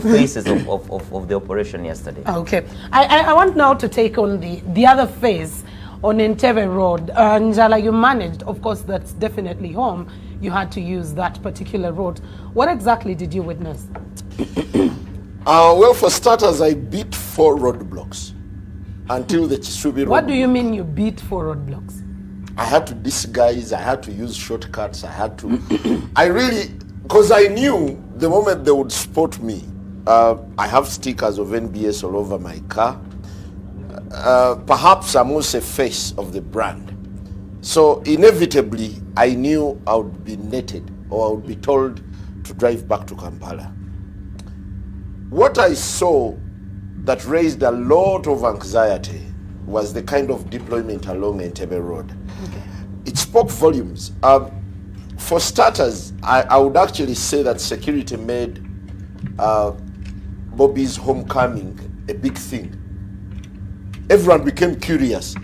phases of the operation yesterday. Okay. I want now to take on the other phase on Entebbe Road. Njala, you managed, of course, that's definitely home. You had to use that particular road. What exactly did you witness? Well, for starters, I beat 4 roadblocks until the Chisubi road. What do you mean you beat 4 roadblocks? I had to disguise, I had to use shortcuts, I had to... I really... Because I knew the moment they would spot me, I have stickers of NBS all over my car. Perhaps I'm also a face of the brand. So inevitably, I knew I would be netted or I would be told to drive back to Kampala. What I saw that raised a lot of anxiety was the kind of deployment along Entebbe Road. Okay. It spoke volumes. For starters, I would actually say that security made Bobby's homecoming a big thing. Everyone became curious.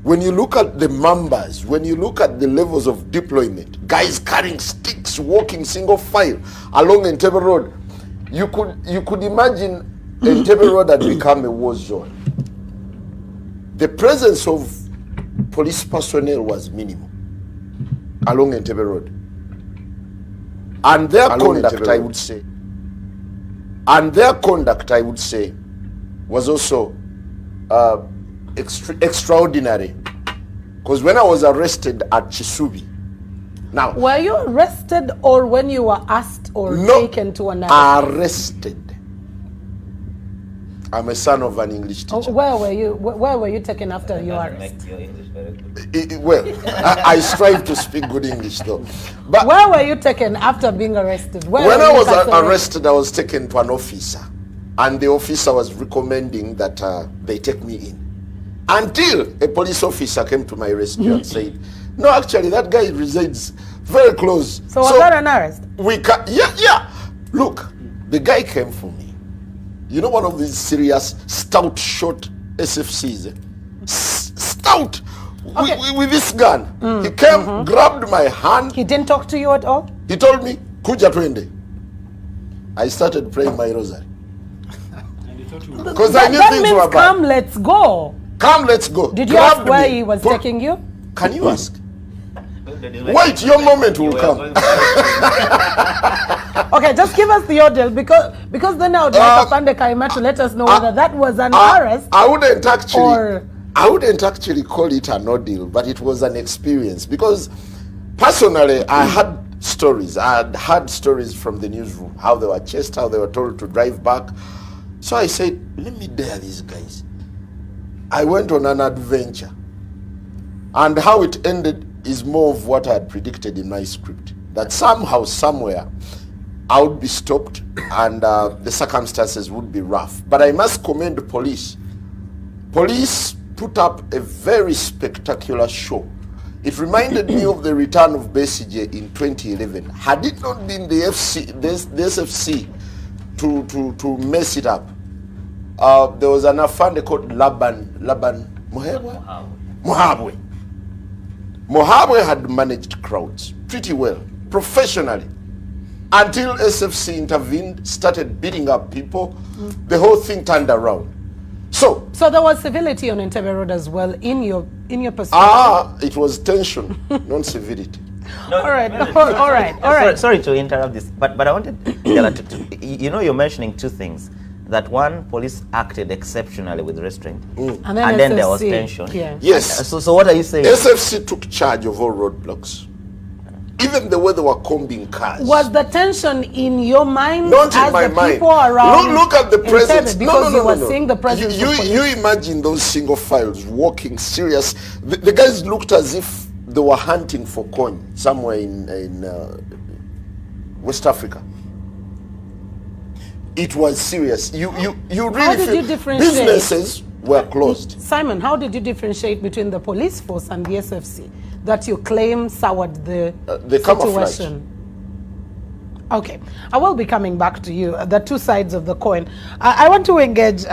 When you look at the numbers, when you look at the levels of deployment, guys carrying sticks, walking single file along Entebbe Road, you could imagine Entebbe Road had become a war zone. The presence of police personnel was minimal along Entebbe Road. And their conduct, I would say, was also extraordinary. Because when I was arrested at Chisubi, now... Were you arrested or when you were asked or taken to an arrest? Arrested. I'm a son of an English teacher. Where were you taken after your arrest? Make your English very good. Well, I strive to speak good English though. But where were you taken after being arrested? When I was arrested, I was taken to an officer. And the officer was recommending that they take me in. Until a police officer came to my rescue and said, no, actually, that guy resides very close. So was that an arrest? Yeah. Look, the guy came for me. You know, one of these serious, stout, short SFCs. Stout! Okay. With this gun. He came, grabbed my hand. He didn't talk to you at all? He told me, Kuja twende. I started praying my rosary. Because I knew things were bad. Come, let's go. Come, let's go. Did you ask where he was taking you? Can you ask? Wait, your moment will come. Okay, just give us the ordeal because then I would like Afande Kaima to let us know whether that was an arrest. I wouldn't actually call it an ordeal, but it was an experience because personally I had stories. I had heard stories from the newsroom, how they were chased, how they were told to drive back. So I said, let me dare these guys. I went on an adventure. And how it ended is more of what I had predicted in my script. That somehow, somewhere, I would be stopped and the circumstances would be rough. But I must commend the police. Police put up a very spectacular show. It reminded me of the return of Besigye in 2011. Had it not been the SFC to mess it up, there was an afande called Laban Muhabwe. Muhabwe had managed crowds pretty well, professionally, until SFC intervened, started beating up people. The whole thing turned around. So there was civility on Entebbe Road as well in your perspective. It was tension, not civility. No, all right. Sorry to interrupt this, but I wanted to, you know, you're mentioning two things. That one, police acted exceptionally with restraint, and then there was tension. Yeah. Yes. So what are you saying? SFC took charge of all roadblocks. Even the way they were combing cars. Was the tension in your mind? Not in my mind. People around look at the presence. Because you were seeing the presence. You imagine those single files walking serious. The guys looked as if they were hunting for coin somewhere in West Africa. It was serious. You really feel businesses were closed. Simon, how did you differentiate between the police force and the SFC that you claim soured the situation? Okay, I will be coming back to you. The two sides of the coin. I want to engage.